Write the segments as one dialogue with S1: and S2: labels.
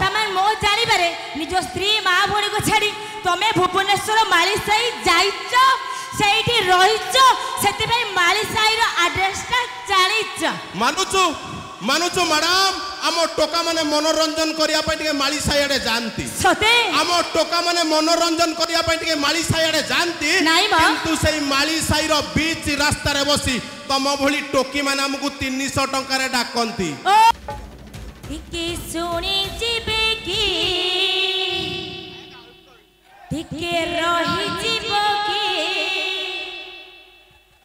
S1: तमे मो जानि बारे निज स्त्री मां भोणी को छाड़ी तमे भुवनेश्वर मालीसाई जाइछ सेठी रहिछ सेति भाई मालीसाई रो एड्रेस ता जानिछ
S2: मानुचु मैडम आम टोका माने मनोरंजन करिया पे टिके मालीसाई आडे जानती
S1: सते
S2: आम टोका माने मनोरंजन करिया पे टिके मालीसाई आडे जानती किंतु सेई मालीसाई रो बीच रास्ता रे बसी तम भली टोकी माने हमकु 300 टंका रे डाकंती
S1: टिके सुनी जिबे की टिके रही जीवो की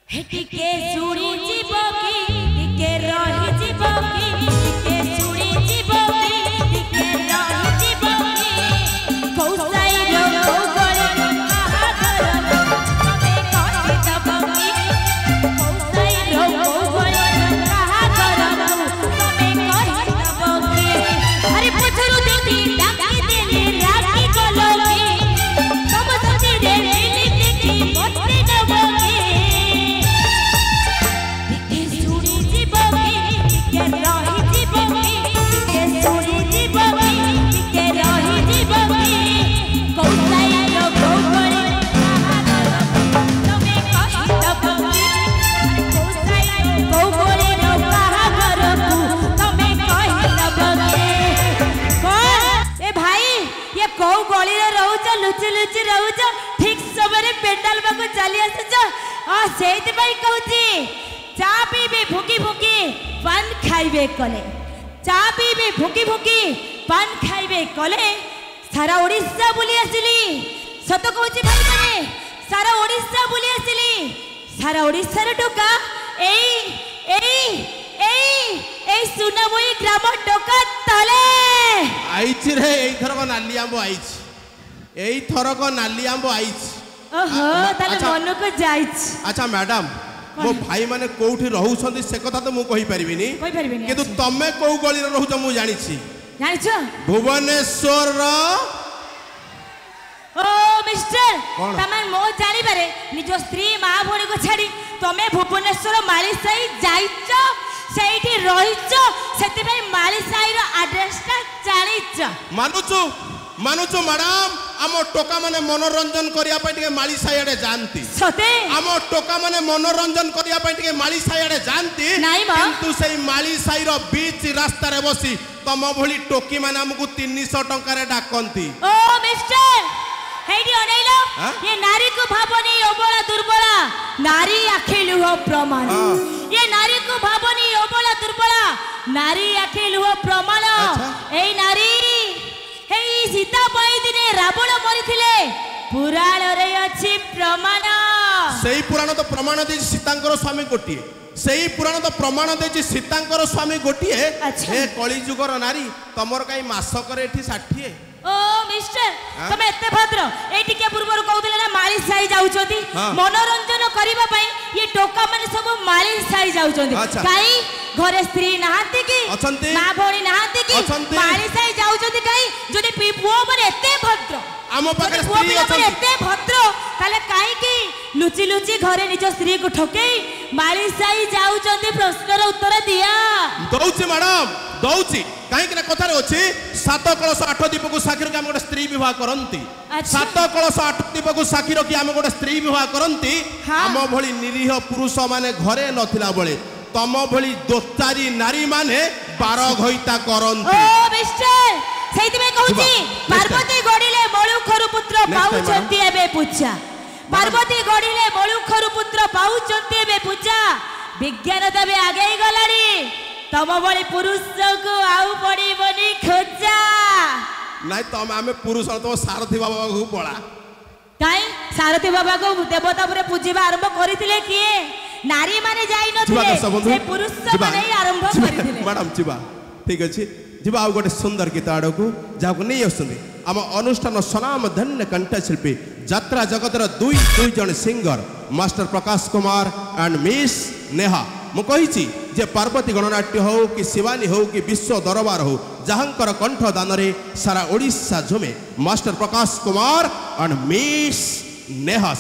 S1: हे टिके सुनी जीवो की टिके रही जीवो की टिके सुनी जीवो की टिके रही जीवो की कौसाई रो गले कहा करो तमे कहि दबो की कौसाई रो गले कहा करो तमे कहि दबो की अरे पथरू देखी डाकी देले राखी कलोगी तब सती रे देखी मते दबो की टिके सुनी जीवो की टिके रही जीवो की टिके सुनी जीवो की टिके रही जीवो की कौसाई रो गले कहा करो तमे कहि दबो की कौसाई रो गले कहा करो तमे कहि दबो की कौन ए भाई ये कौ गली रे रहउछ लुचि लुचि रहउछ ठीक समय रे पेंडाल बाको चली आसुछ आ सेति भाई कहूची चा पीबे भुकी भुकी पान खाइबे कले चा पीबे भुकी भुकी पान खाइबे कले सारा ओडिसा बुली आसिली सत कहूची भाई माने सारा ओडिसा बुली आसिली सारा ओडिसा रे टोका एई सुनामुई ग्राम टोका तले
S2: आइछि रे एई थरक नाली आंबो आइछि एई थरक नाली आंबो आइछि
S1: ओहो ताले मन को जाइछ
S2: अच्छा मैडम मो भाई माने कोठी रहउछंदी से कथा तो मु कहि परिबिनी किंतु तमे को गली रे रहउछ मु जानिछि
S1: जानिछ
S2: भुवनेश्वर रो
S1: ओ मिस्टर तमे मो जानि बारे निज स्त्री मां भोणी को छाड़ी तमे भुवनेश्वर मालीसाई जाइछ सेठी रहिछ सेति भाई मालीसाई रो एड्रेस ता जानिछ मानुचु मैडम आम टोका माने मनोरंजन करिया पे टिके मालीसाई आडे जानती सते
S2: आम टोका माने मनोरंजन करिया पे टिके मालीसाई आडे जानती किंतु सेई मालीसाई रो बीच रास्ता रे बसी तम भली टोकी माने हमकु 300 टंका रे डाकंती
S1: ओ मिस्टर हेडी अनैलो ये नारी को भाबनी अबला दुर्बला नारी आखे लुह प्रमाण ये नारी को भाबनी अबला दुर्बला नारी आखे लुह प्रमाण ए नारी हे सीता पाई दिने रावण मरिथिले पुराण रे अछि प्रमाण
S2: सेई पुराण तो प्रमाण दे सीतांकर स्वामी गोटिए सेई पुराण तो प्रमाण दे सीतांकर स्वामी गोटिए हे कली जुगर नारी तमर काई मासकर एठी 60
S1: ओ मिस्टर तमे एते भद्र एठी के पूर्वर कहउतले ना मालीसाई जाउछोती मनोरंजन करिबा पई ये टोका माने सब मालीसाई जाउछोती काई घरे स्त्री नहाती की मां भोणी नहाती की मालीसाई जाउछोती काई जदी पुओ माने एते भद्र
S2: आमो पाखे स्त्री
S1: माने एते भद्र ताले काई की लुचि लुचि घरे निज स्त्री को ठकेई मालीसाई जाउछोती प्रश्नर उत्तर दिया
S2: दउछि मैडम दउछि काहे कि कथा रे अछि 7 कलश 8 दीप को साखी रखि हम गोटे स्त्री विवाह करंती 7 कलश 8 दीप को साखी रखि हम गोटे स्त्री विवाह करंती हम भली निरीह पुरुष माने घरे नथिला बळे तम भली दोस्तारी नारी माने 12 घइता करंती
S1: ओ मिस्टर सेति में कहूची पार्वती गडिले बळुखरु पुत्र पाउचंती एबे पूजा पार्वती गडिले बळुखरु पुत्र पाउचंती एबे पूजा विज्ञान तबे आगे गलानी तम बड़ी पुरुष को आउ पड़ी बनी खोजा
S2: नहीं तम आमे पुरुष तो सारथी बाबा को पळा
S1: काई सारथी बाबा को देवता पुरे पूजिबा आरंभ करिथिले किए नारी माने जाई नथिले से पुरुष माने आरंभ करिथिले
S2: मैडम जीवा ठीक अछि जीवा आ गोटे सुंदर गीत आडको जाको नै आसुंदी आम अनुष्ठान सनाम धन्य कंठशिल्पी यात्रा जगतर दुई जन singer master Prakash Kumar and miss Neha मु कहिछि जे पार्वती गणनाट्य हो कि शिवानी हो कि विश्व दरबार हो जहांकर कंठ दान रे सारा ओडिशा झुमे master Prakash Kumar and miss Neha.